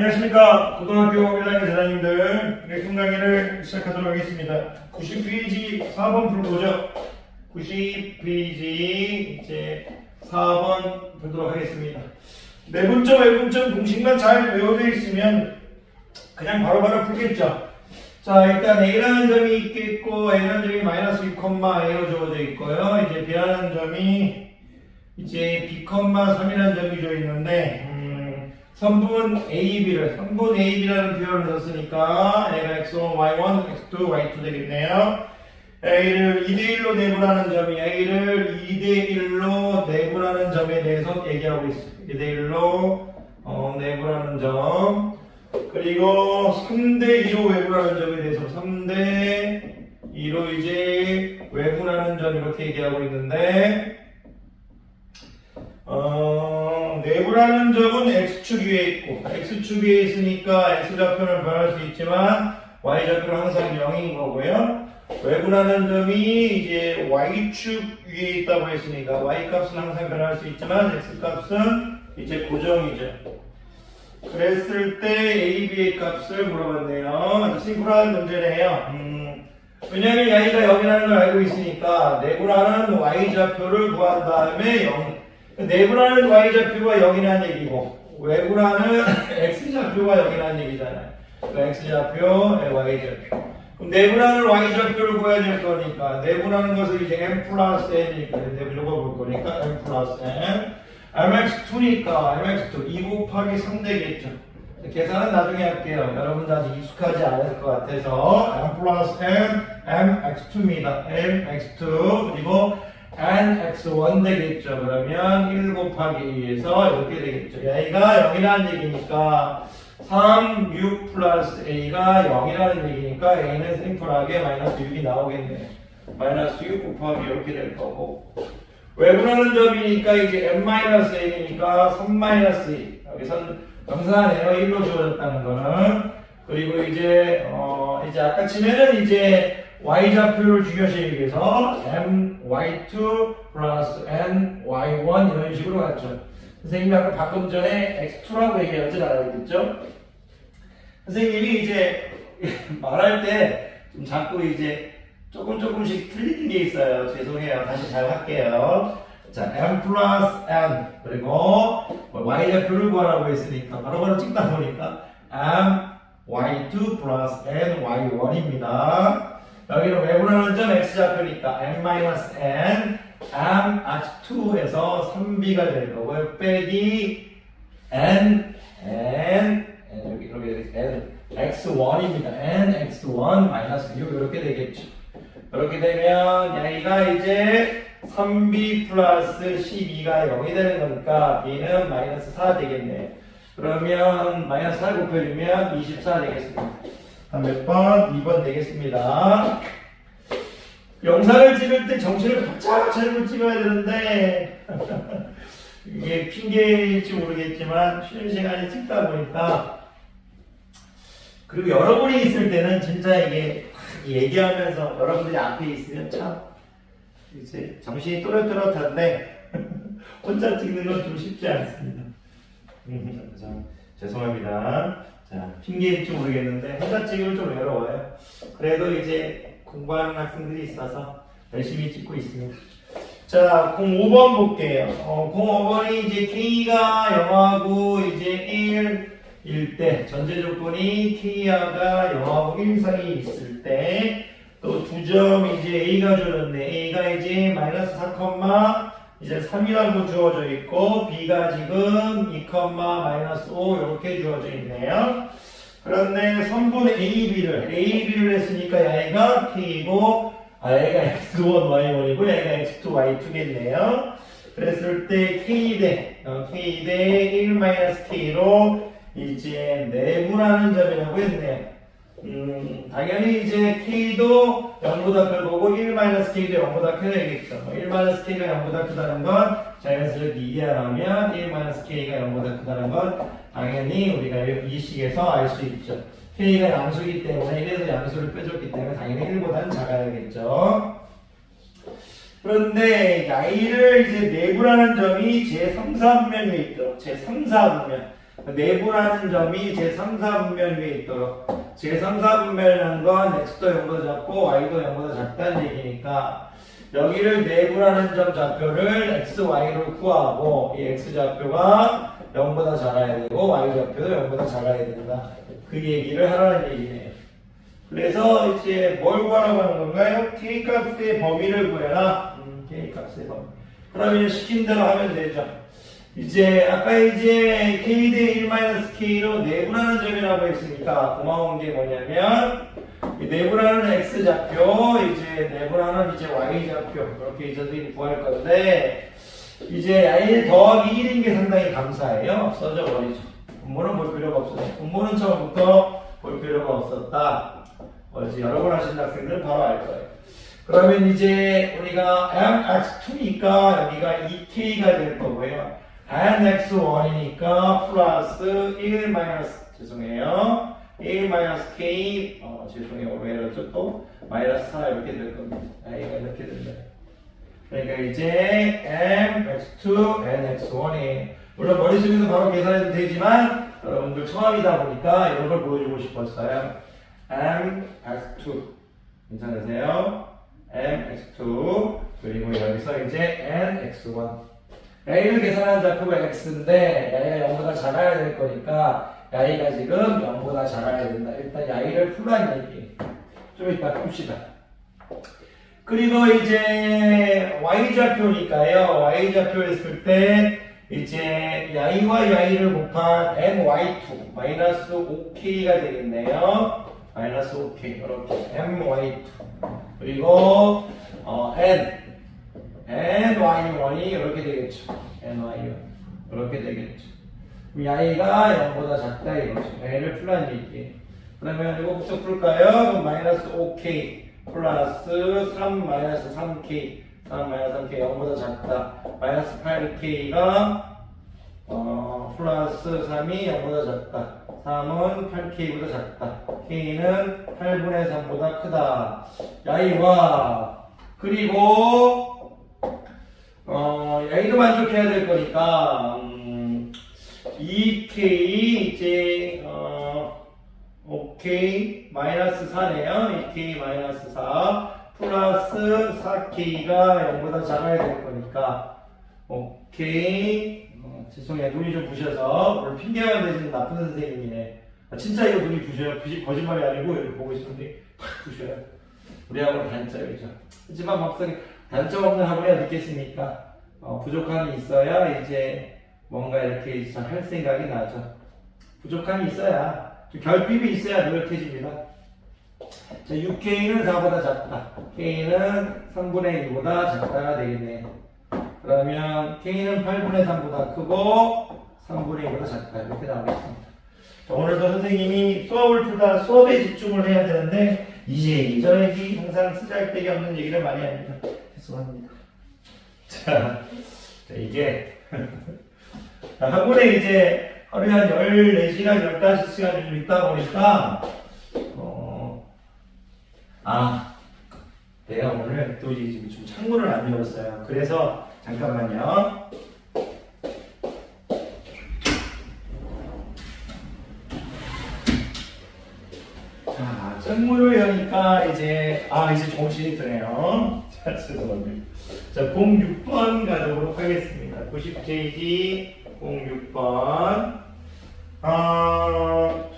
안녕하십니까. 고등학교 1학년 재단님들 레슨 강의를 시작하도록 하겠습니다. 90페이지 4번 풀보죠. 90페이지 이제 4번 풀도록 하겠습니다. 내분점, 외분점 공식만 잘 외워져 있으면 그냥 바로바로 풀겠죠. 자, 일단 A라는 점이 있겠고 A라는 점이 마이너스 2,A로 주어져 있고요. 이제 B라는 점이 이제 B,3이라는 점이 주어 있는데 선분 AB라는 표현을 썼으니까 A가 X1, Y1, X2, Y2 되겠네요. A를 2대1로 내분하는 점이 A를 2대1로 내분하는 점에 대해서 얘기하고 있어요. 2대1로 내분하는 점. 그리고 3대2로 외분하는 점에 대해서 3대2로 이제 외분하는 점 이렇게 얘기하고 있는데 내분하는 점은 X축 위에 있고 X축 위에 있으니까 X좌표는 변할 수 있지만 Y좌표는 항상 0인 거고요. 외분하는 점이 이제 Y축 위에 있다고 했으니까 Y값은 항상 변할 수 있지만 X값은 이제 고정이죠. 그랬을 때 A, B의 값을 물어봤네요. 심플한 문제네요. 왜냐면 Y가 0이라는 걸 알고 있으니까 내분하는 Y좌표를 구한 다음에 0 내분하는 Y좌표가 0이라는 얘기고 외분하는 X좌표가 0이라는 얘기잖아요. X좌표, Y좌표. 그럼 내분하는 Y좌표를 구해야 될 거니까 내분하는 것을 이제 M 플러스 N이니까 읽어볼 거니까 M 플러스 N MX2니까 MX2 2 곱하기 3 되겠죠. 계산은 나중에 할게요. 여러분들 아직 익숙하지 않을 것 같아서 M 플러스 N MX2입니다. MX2 그리고 NX1 되겠죠. 그러면 1 곱하기 2에서 이렇게 되겠죠. A가 0이라는 얘기니까 3, 6 플러스 A가 0이라는 얘기니까 A는 심플하게 마이너스 6이 나오겠네요. 마이너스 6 곱하기 이렇게 될 거고 외분하는 점이니까 이제 n-a니까 3-2 여기선 명사네요. 1로 주어졌다는 거는 그리고 이제 아까 치면은 이제 y좌표를 중요시하기 위해서 my2 플러스 ny1 이런 식으로 갔죠. 선생님이 아까 방금 전에 x2라고 얘기했지 알겠죠? 선생님이 이제 말할 때 좀 자꾸 이제 조금씩 틀리는 게 있어요. 죄송해요. 다시 잘 할게요. 자, m 플러스 n 그리고 y좌표를 구하라고 했으니까 바로바로 찍다 보니까 m y2 플러스 n y1입니다. 여기는 외분하는 점 x좌표니까 m-n mx2에서 3b가 될 거고요. 빼기 n 여기 n x1입니다. n x1 마이너스 6 이렇게 되겠죠. 이렇게 되면 여기가 이제 3b 플러스 12가 0이 되는 거니까 b는 마이너스 4 되겠네. 그러면 마이너스 4 곱해주면 24 되겠습니다. 몇 번? 2번 되겠습니다. 영상을 찍을 때 정신을 바짝 차리고 찍어야 되는데 이게 핑계일지 모르겠지만 쉬는 시간에 찍다 보니까 그리고 여러분이 있을 때는 진짜 이게 얘기하면서 여러분들이 앞에 있으면 참 이제 정신이 또렷또렷한데 혼자 찍는 건 좀 쉽지 않습니다. 죄송합니다. 자, 핑계일지 모르겠는데 혼자 찍으면 좀 외로워요. 그래도 이제 공부하는 학생들이 있어서 열심히 찍고 있습니다. 자, 05번 볼게요. 05번이 이제 K가 0하고 이제 1일 때 전제 조건이 K가 0하고 1 사이에 있을 때 또 두 점 이제 A가 주어졌네. A가 이제 마이너스 4, 이제 3이라고 주어져 있고 B가 지금 2, 마이너스 5 이렇게 주어져 있네요. 그런데 선분 AB를 했으니까 얘가 K이고 얘가 X1, Y1이고 얘가 X2, Y2겠네요. 그랬을 때 K 대 1 마이너스 K로 이제 내분하는 점이라고 했네요. 당연히 이제 K도 0보다 큰 거고 1-K도 0보다 크다 되겠죠. 1-K가 0보다 크다는 건 자연스럽게 이해하면 1-K가 0보다 크다는 건 당연히 우리가 이 식에서 알 수 있죠. K가 양수이기 때문에 1에서 양수를 빼줬기 때문에 당연히 1보다는 작아야겠죠. 그런데 I를 이제 내분하는 점이 제3, 4분면에 있죠. 제3, 4분면. 내부라는 점이 제3, 4분면 위에 있도록. 제3, 4분면이라는 건 x도 0보다 작고 y도 0보다 작다는 얘기니까 여기를 내부라는 점 좌표를 x, y로 구하고 이 x 좌표가 0보다 작아야 되고 y 좌표도 0보다 작아야 된다. 그 얘기를 하라는 얘기네요. 그래서 이제 뭘 구하라고 하는 건가요? k 값의 범위를 구해라. k 값의 범위. 그러면 시킨 대로 하면 되죠. 이제 아까 이제 k 대 1-k로 내부라는 점이라고 했으니까 고마운 게 뭐냐면 이 내부라는 x 좌표, 이제 내부라는 이제 y 좌표 이렇게 이제 선생님이 구할 건데 이제 i 더하기 1인 게 상당히 감사해요. 써져 버리죠. 분모는 볼 필요가 없어요. 분모는 처음부터 볼 필요가 없었다. 어제 여러 번 하신 학생들은 바로 알 거예요. 그러면 이제 우리가 mx2니까 여기가 2k가 될 거고요. nx1이니까 플러스 1 죄송해요. 1-k 죄송해요. 왜 이러죠? 또 마이너스 4 이렇게 될 겁니다. a가 이렇게 된다. 그러니까 이제 mx2 nx1이에요. 물론 머릿속에서 바로 계산해도 되지만 여러분들 처음이다 보니까 이런 걸 보여주고 싶었어요. mx2 괜찮으세요? mx2 그리고 여기서 이제 nx1 a를 계산한 좌표가 x인데 야이가 0보다 작아야 될 거니까 야이가 지금 0보다 작아야 된다. 일단 야이를 풀란 얘기. 좀 이따 풉시다. 그리고 이제 y 좌표니까요. y 좌표 했을 때 이제 야이와 야이를 곱한 my2 마이너스 5k가 되겠네요. 마이너스 5k 이렇게 my2 그리고 ny1이 이렇게 되겠죠. ny1 이렇게 되겠죠. 그럼 야이가 0보다 작다 이거죠. 야이를 풀란 얘기. 그러면 이거부터 풀까요? 그럼 마이너스 5k 플러스 3 마이너스 3k 3 마이너스 3k 0보다 작다. 마이너스 8k가 플러스 3이 0보다 작다. 3은 8k보다 작다. k는 8분의 3보다 크다. 야이와 그리고 야이도 만족해야 될 거니까 2k 이제 오케이 마이너스 4네요. 2k 마이너스 4 플러스 4k가 0보다 작아야 될 거니까 오케이 죄송해요. 눈이 좀 부셔서 오늘 핑계만 대시는 나쁜 선생님이네. 진짜 이거 눈이 부셔요. 거짓말이 아니고 이렇게 보고 있었는데 팍 부셔요. 우리 학원은 단점이죠. 하지만 막상 단점 없는 학원에 듣겠습니까? 부족함이 있어야 이제 뭔가 이렇게 할 생각이 나죠. 부족함이 있어야 결핍이 있어야 노력해집니다. 자, 6K는 4보다 작다. K는 3분의 1보다 작다가 되겠네. 그러면 K는 8분의 3보다 크고 3분의 1보다 작다. 이렇게 나오겠습니다. 자, 오늘도 선생님이 수업을 풀다 수업에 집중을 해야 되는데 이제 얘기 저 얘기 항상 쓰잘데기 없는 얘기를 많이 합니다. 죄송합니다. 자 이게 학원에 이제 하루에 한 14시간, 15시간 정도 있다 보니까 내가 오늘 또 이제 좀 창문을 안 열었어요. 그래서 잠깐만요. 자, 창문을 여니까 이제 정신이 드네요. 자, 죄송합니다. 자, 06번 가도록 하겠습니다. 90페이지 06번.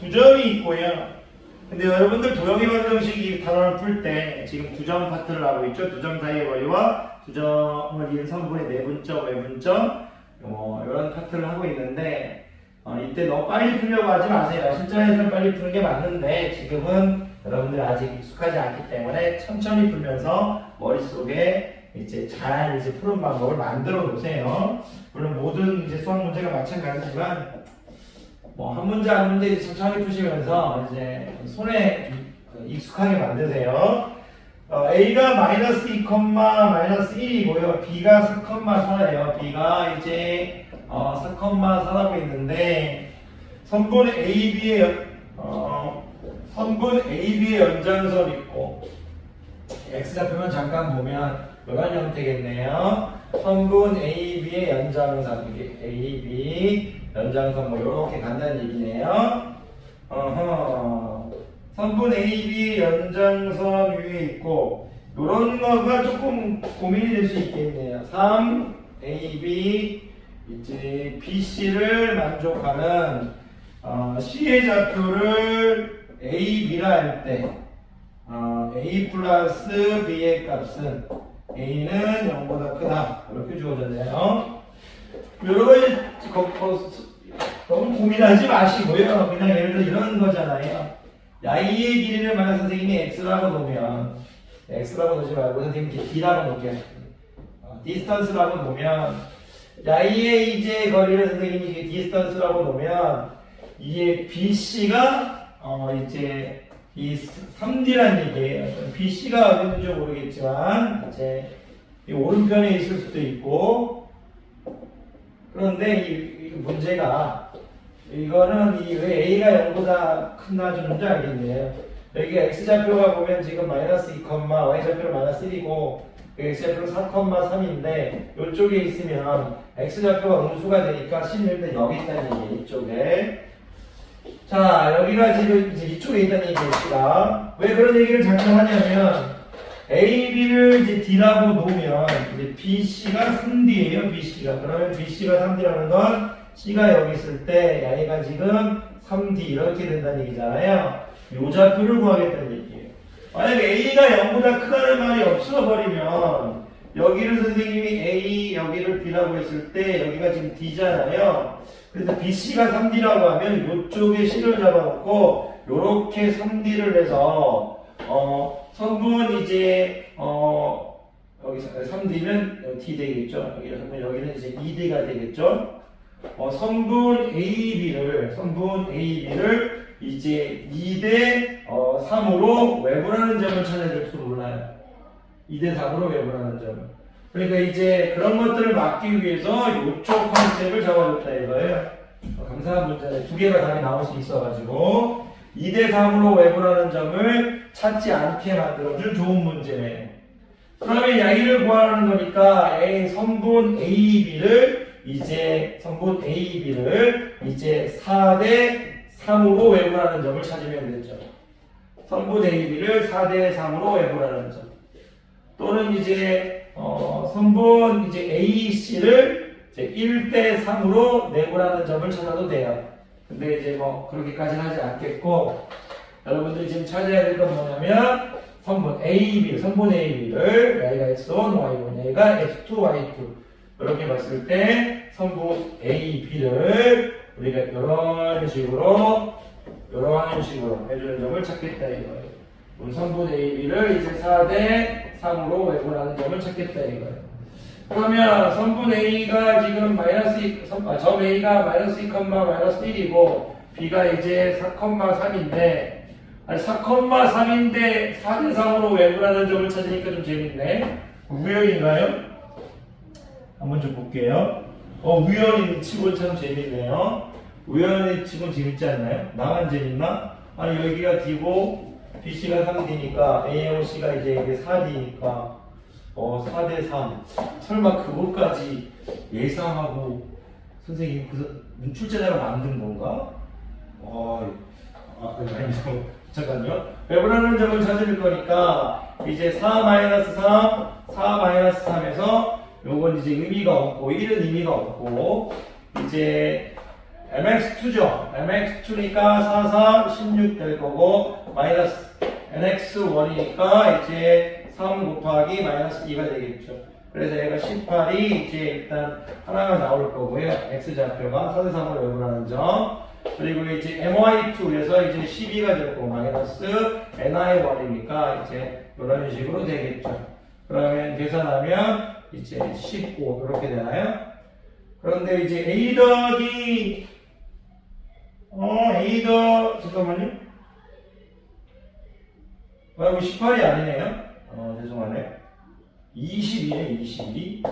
두 점이 있고요. 근데 여러분들 도형의 방정식 단원을 풀 때 지금 두 점 파트를 하고 있죠. 두 점 사이의 거리와 두 점을 이은 성분의 내분점, 외분점 이런 파트를 하고 있는데 이때 너무 빨리 풀려고 하지 마세요. 실전에서는 빨리 푸는 게 맞는데 지금은 여러분들 아직 익숙하지 않기 때문에 천천히 풀면서 머릿속에 이제 잘 푸는 방법을 만들어 놓으세요. 물론 모든 이제 수학 문제가 마찬가지지만 한 문제 한 문제 천천히 푸시면서 이제 손에 익숙하게 만드세요. A가 마이너스 2, 마이너스 1이고요. B가 4,4예요. B가 이제 4,4라고 있는데 선분 AB의 연장선 있고 X좌표만 잠깐 보면 이런 형태겠네요. 선분 AB의 연장선, 이게 AB 연장선 뭐 이렇게 간다는 얘기네요. 선분 AB 연장선 위에 있고 이런 거가 조금 고민이 될 수 있겠네요. 3 AB 이제 BC를 만족하는 C의 좌표를 A, B라 할 때 A 플러스 B의 값은 A는 0보다 크다 이렇게 주어졌네요. 여러 가지 너무 고민하지 마시고요. 그냥 예를 들어 이런 거잖아요. Y의 길이를 만약 선생님이 X라고 놓으면 X라고 놓지 말고 선생님이 D라고 놓을게요. 디스턴스라고 놓으면 Y의 이제 거리를 선생님이 디스턴스라고 놓으면 이게 BC가 이제 이 3D란 얘기예요. BC가 어디 있는지 모르겠지만 이제 이 오른편에 있을 수도 있고 그런데 이 문제가 이거는 왜 A가 0보다 큰나 주는지 알겠네요. 여기 X좌표가 보면 지금 마이너스 2, Y좌표는 마이너스 1이고 X좌표는 4,3인데 이쪽에 있으면 X좌표가 음수가 되니까 11대 여기 있다는 얘기예요. 이쪽에. 자, 여기가 지금 이제 이쪽에 있다는 얘기입니다. 왜 그런 얘기를 잠깐 하냐면 A, B를 이제 D라고 놓으면 이제 BC가 3D예요. BC가. 그러면 BC가 3D라는 건 C가 여기 있을 때 얘가 지금 3D 이렇게 된다는 얘기잖아요. 요 좌표를 구하겠다는 얘기예요. 만약에 A가 0보다 크다는 말이 없어버리면 여기를 선생님이 A, 여기를 B라고 했을 때 여기가 지금 D잖아요. 그래서 BC가 3D라고 하면 이쪽에 C를 잡아놓고 요렇게 3D를 해서 선분 이제 여기 3D면 D 되겠죠. 여기는 이제 2D가 되겠죠. 선분 AB를 이제 2대 3으로 외분하는 점을 찾아야 될지 몰라요. 2대 3으로 외분하는 점을. 그러니까 이제 그런 것들을 막기 위해서 이쪽 컨셉을 잡아줬다 이거예요. 감사한 문제네. 두 개가 답이 나올 수 있어가지고 2대 3으로 외분하는 점을 찾지 않게 만들어준 좋은 문제네. 그러면 양의를 구하는 거니까 선분 AB를 이제 4대 3으로 외분하는 점을 찾으면 되죠. 선분 AB를 4대 3으로 외분하는 점. 또는 이제 선분 이제 AC를 이제 1대 3으로 내분하는 점을 찾아도 돼요. 근데 이제 뭐 그렇게까지는 하지 않겠고 여러분들이 지금 찾아야 될 건 뭐냐면 선분 AB를 Y가 X1, Y1, A가 X2, Y2 이렇게 봤을 때 선분 AB를 우리가 이런 식으로 해주는 점을 찾겠다 이거예요. 우리 선분 AB를 이제 4대 3으로 외분하는 점을 찾겠다 이거예요. 그러면 선분 A가 지금 점 A가 마이너스 2, 마이너스 1이고 B가 이제 4,3인데 4,3인데 4대 3으로 외분하는 점을 찾으니까 좀 재밌네. 우연인가요? 한번 좀 볼게요. 우연히 치곤 참 재밌네요. 우연히 치곤 재밌지 않나요? 나만 재밌나? 아니 여기가 D고 BC가 3D니까 AOC가 이제 이게 4D니까 4대 3 설마 그것까지 예상하고 선생님 문출제자로 만든 건가? 아니요. 잠깐요. 외분하는 점을 찾을 거니까 이제 4-3에서 요건 이제 의미가 없고 1은 의미가 없고 이제 MX2죠. MX2니까 4, 16 될 거고 마이너스 NX1이니까 이제 3 곱하기 마이너스 2가 되겠죠. 그래서 얘가 18이 이제 일단 하나가 나올 거고요. X좌표가 4대 3으로 외분하는 점. 그리고 이제 MY2에서 이제 12가 될 거고 마이너스 NI1이니까 이제 이런 식으로 되겠죠. 그러면 계산하면 이제 15 이렇게 되나요? 그런데 이제 A 더하기 잠깐만요. 이거 18이 아니네요. 죄송하네. 22네 22.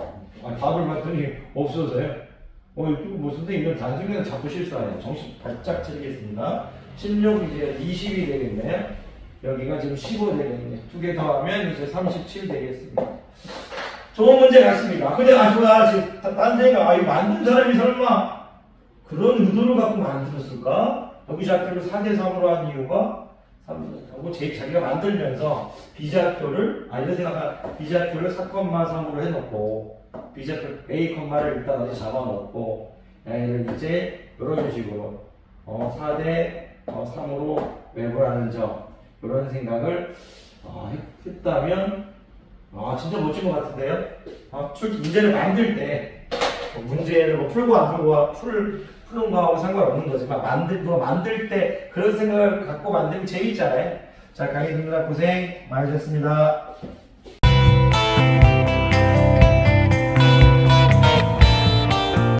답을 봤더니 없어서요. 뭐 선생님 이건 단순히 자꾸 실수하네요. 정신 바짝 차리겠습니다. 16 이제 20이 되겠네요. 여기가 지금 15 되겠네요. 두 개 더하면 이제 37 되겠습니다. 좋은 문제 같습니다. 근데 지금 딴 생각, 이거 만든 사람이 설마 그런 의도를 갖고 만들었을까? 여기좌표를 4대3으로 한 이유가 자기가 만들면서 비좌표를 이런 생각하 비좌표를 4,3으로 해놓고 비좌표 A,를 일단 어디 잡아놓고 얘를 이제 이런 식으로 4대3으로 외부라는 점 이런 생각을 했다면 진짜 멋진 것 같은데요? 문제를 만들 때 문제를 뭐 풀고 안 풀고 푸는 거하고 상관없는 거지만 만들 때 그런 생각을 갖고 만들면 재밌잖아요. 자, 강의님들 고생 많으셨습니다.